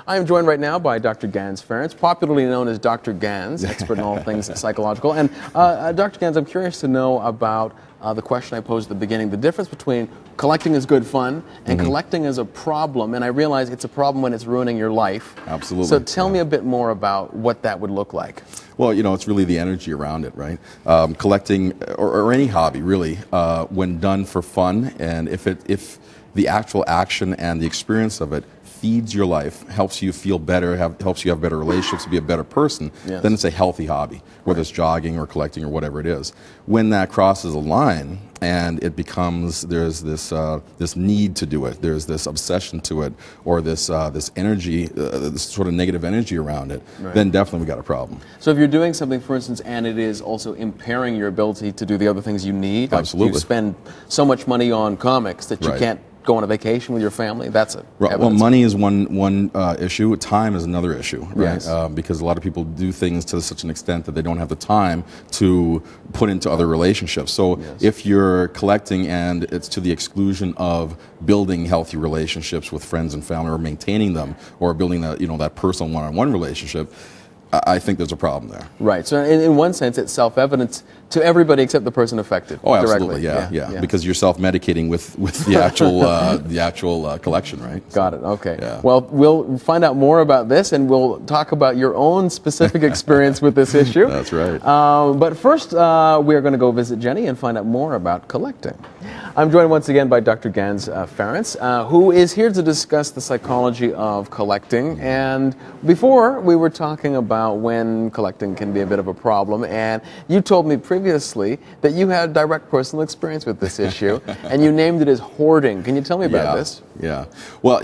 I am joined right now by Dr. Gans Ferenc, popularly known as Dr. Gans, expert in all things psychological. And Dr. Gans, I'm curious to know about the question I posed at the beginning, the difference between collecting is good fun and collecting is a problem. And I realize it's a problem when it's ruining your life. Absolutely. So tell me a bit more about what that would look like. Well, you know, it's really the energy around it, right? Collecting, or any hobby, really, when done for fun, and if the actual action and the experience of it feeds your life, helps you feel better, helps you have better relationships, be a better person, then it's a healthy hobby, whether it's jogging or collecting or whatever it is. When that crosses a line and it becomes, there's this need to do it, there's this obsession to it, or this energy, this sort of negative energy around it, then definitely we got a problem. So if you're doing something, for instance, and it is also impairing your ability to do the other things you need, like you spend so much money on comics that you can't go on a vacation with your family, that's it. Well, money is one issue. Time is another issue, right? Because a lot of people do things to such an extent that they don't have the time to put into other relationships. So if you're collecting and it's to the exclusion of building healthy relationships with friends and family, or maintaining them, or building that personal one-on-one relationship, I think there's a problem there. Right. So in one sense, it's self-evident to everybody except the person affected. Oh, absolutely. Yeah. Because you're self-medicating with the actual collection, right? Got it. Okay. Yeah. Well, we'll find out more about this, and we'll talk about your own specific experience with this issue. That's right. But first, we are going to go visit Jenny and find out more about collecting. I'm joined once again by Dr. Gans Ferenc, who is here to discuss the psychology of collecting. And before, we were talking about when collecting can be a bit of a problem, and you told me previously that you had direct personal experience with this issue, and you named it as hoarding. Can you tell me about this? Yeah. Well,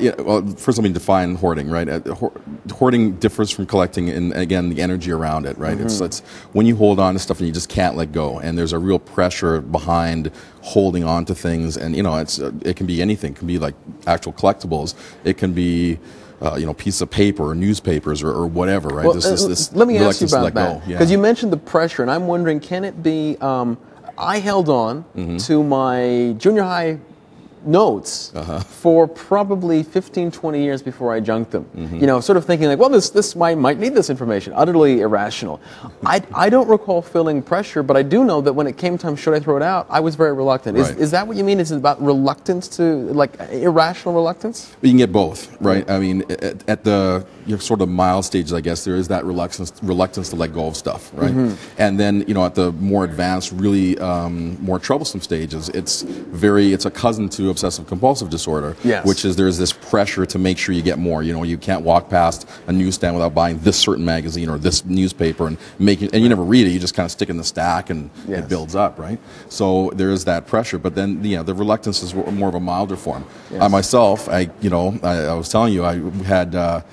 first let me define hoarding, right? Hoarding differs from collecting in, again, the energy around it, right? It's when you hold on to stuff and you just can't let go, and there's a real pressure behind holding on to things, and it can be anything. It can be like actual collectibles. It can be piece of paper or newspapers or whatever, right? Well, let me ask you about that, because you mentioned the pressure, and I'm wondering, can it be, I held on to my junior high notes for probably 15, 20 years before I junked them. Sort of thinking like, well, this might need this information. Utterly irrational. I don't recall feeling pressure, but I do know that when it came time, should I throw it out, I was very reluctant. Is that what you mean? Is it about reluctance like irrational reluctance? You can get both, right? I mean, at the sort of mild stages, I guess, there is that reluctance to let go of stuff, right? And then, at the more advanced, really more troublesome stages, it's a cousin to obsessive-compulsive disorder, which is there's this pressure to make sure you get more. You can't walk past a newsstand without buying this certain magazine or this newspaper and you never read it. You just kind of stick it in the stack and it builds up, right? So there is that pressure, but then the reluctance is more of a milder form. I myself, I was telling you, I had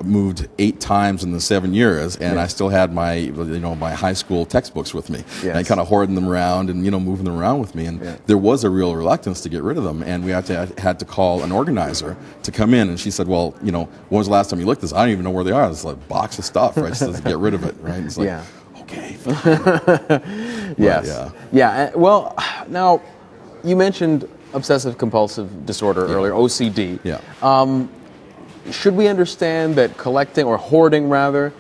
moved 8 times in the 7 years, and I still had my my high school textbooks with me. And I kind of hoarding them around and moving them around with me, and there was a real reluctance to get rid of them, and we had to call an organizer to come in, and she said, well, when was the last time you looked at this? I don't even know where they are. It's like a box of stuff, right? Just get rid of it, right? It's like, okay, fine. Well, now you mentioned obsessive-compulsive disorder earlier, OCD. Should we understand that collecting, or hoarding rather,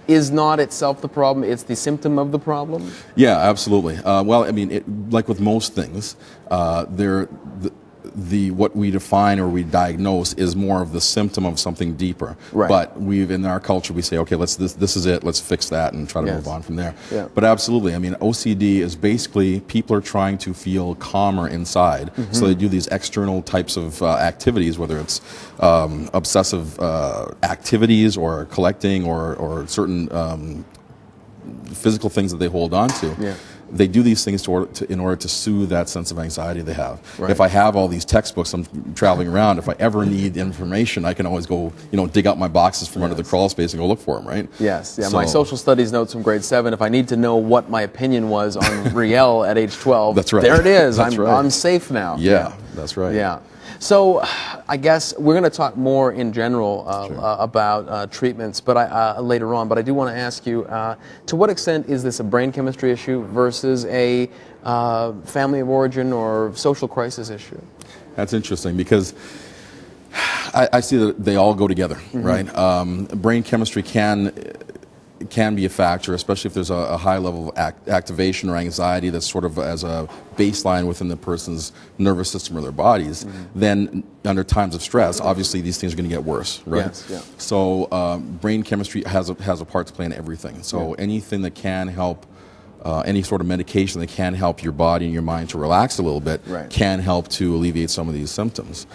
is not itself the problem, it's the symptom of the problem? Yeah, absolutely. Well, I mean, like with most things, what we define or we diagnose is more of the symptom of something deeper. But in our culture, we say, okay, this is it, let's fix that and try to move on from there. But absolutely, I mean, OCD is basically people are trying to feel calmer inside, so they do these external types of activities, whether it's obsessive activities or collecting or certain physical things that they hold on to. They do these things in order to soothe that sense of anxiety they have. If I have all these textbooks, I'm traveling around, if I ever need information, I can always go, dig out my boxes from under the crawl space and go look for them, right? So, my social studies notes from grade 7, if I need to know what my opinion was on Riel at age 12, there it is. I'm safe now. That's right. So I guess we're going to talk more in general about treatments later on, but I do want to ask you, to what extent is this a brain chemistry issue versus a family of origin or social crisis issue? That's interesting, because I see that they all go together, right? Brain chemistry can be a factor, especially if there's a high level of activation or anxiety that's sort of as a baseline within the person's nervous system or their bodies. Then under times of stress, obviously these things are going to get worse, right? Yes, yeah. So brain chemistry has a part to play in everything. So anything that can help, any sort of medication that can help your body and your mind to relax a little bit can help to alleviate some of these symptoms.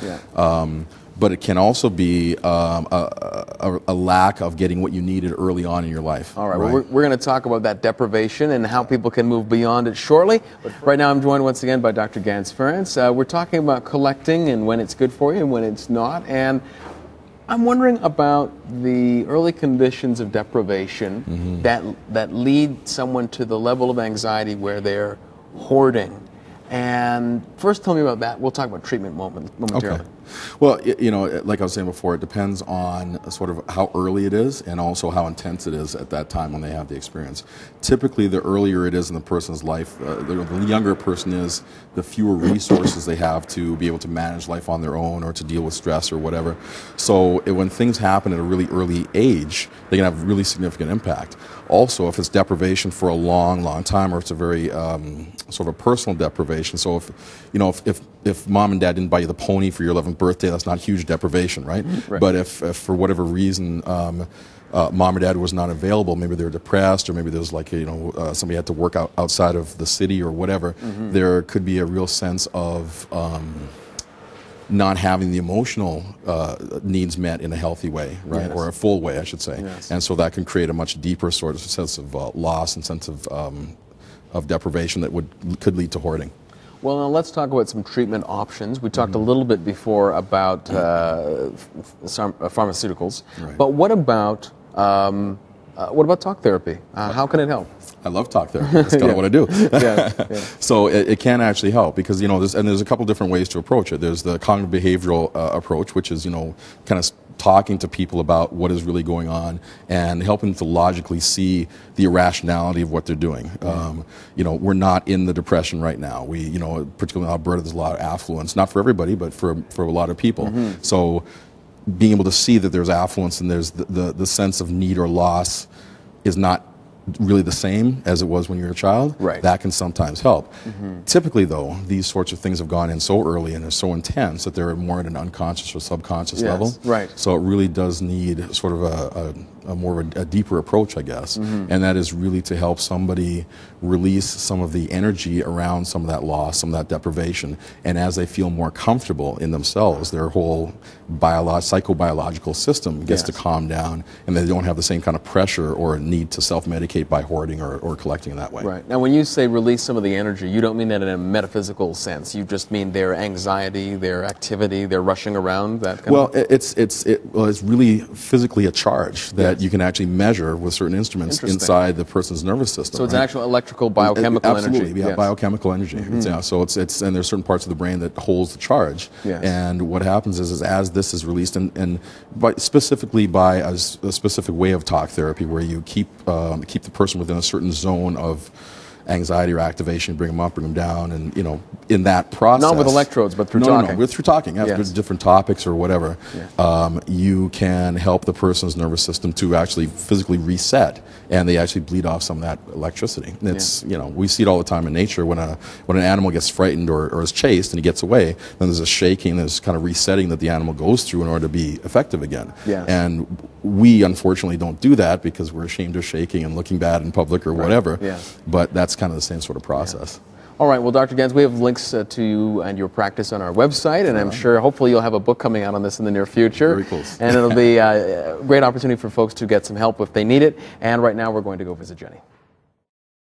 But it can also be a lack of getting what you needed early on in your life. All right, well, we're going to talk about that deprivation and how people can move beyond it shortly. But right now I'm joined once again by Dr. Gans-Ferenc. We're talking about collecting and when it's good for you and when it's not. And I'm wondering about the early conditions of deprivation that lead someone to the level of anxiety where they're hoarding. And first tell me about that. We'll talk about treatment momentarily. Okay. Well, you know, like I was saying before, it depends on sort of how early it is and also how intense it is at that time when they have the experience. Typically, the earlier it is in the person's life, the younger a person is, the fewer resources they have to be able to manage life on their own or to deal with stress or whatever. So when things happen at a really early age, they can have really significant impact. Also, if it's deprivation for a long, long time, or it's a very sort of personal deprivation. So if mom and dad didn't buy you the pony for your 11th birthday, that's not huge deprivation, right? But if for whatever reason mom or dad was not available, maybe they were depressed, or maybe there was like somebody had to work outside of the city or whatever, there could be a real sense of not having the emotional needs met in a healthy way, right? Or a full way, I should say. And so that can create a much deeper sort of sense of loss and sense of deprivation that could lead to hoarding. Well, now let's talk about some treatment options. We talked a little bit before about pharmaceuticals, but what about talk therapy? How can it help? I love talk therapy. That's kind of what I do. So it can actually help because, there's a couple different ways to approach it. There's the cognitive-behavioral approach, which is, kind of talking to people about what is really going on and helping to logically see the irrationality of what they're doing. We're not in the depression right now. We, particularly in Alberta, there's a lot of affluence, not for everybody, but for a lot of people. So being able to see that there's affluence and there's the sense of need or loss is not really the same as it was when you were a child, that can sometimes help. Typically, though, these sorts of things have gone in so early and are so intense that they're more at an unconscious or subconscious level. So it really does need sort of a more of a deeper approach, I guess. And that is really to help somebody release some of the energy around some of that loss, some of that deprivation. And as they feel more comfortable in themselves, their whole psychobiological system gets to calm down, and they don't have the same kind of pressure or need to self-medicate by hoarding or collecting in that way. Now, when you say release some of the energy, you don't mean that in a metaphysical sense. You just mean their anxiety, their activity, their rushing around, that kind of thing? It's really physically a charge that you can actually measure with certain instruments inside the person's nervous system. So it's an actual electrical biochemical energy. Absolutely, biochemical energy. So it's and there's certain parts of the brain that holds the charge. And what happens is as this is released, and specifically by a specific way of talk therapy, where you keep the person within a certain zone of anxiety or activation, bring them up, bring them down, and in that process. Not with electrodes, but through talking. No, through talking. Different topics or whatever. You can help the person's nervous system to actually physically reset, and they actually bleed off some of that electricity. It's we see it all the time in nature when an animal gets frightened or is chased and he gets away. Then there's a shaking, there's kind of resetting that the animal goes through in order to be effective again. And we unfortunately don't do that because we're ashamed of shaking and looking bad in public or whatever. But that's kind of the same sort of process. All right, well, Dr. Gans, we have links to you and your practice on our website, and I'm sure hopefully you'll have a book coming out on this in the near future. Very cool. And it'll be a great opportunity for folks to get some help if they need it. And right now we're going to go visit Jenny.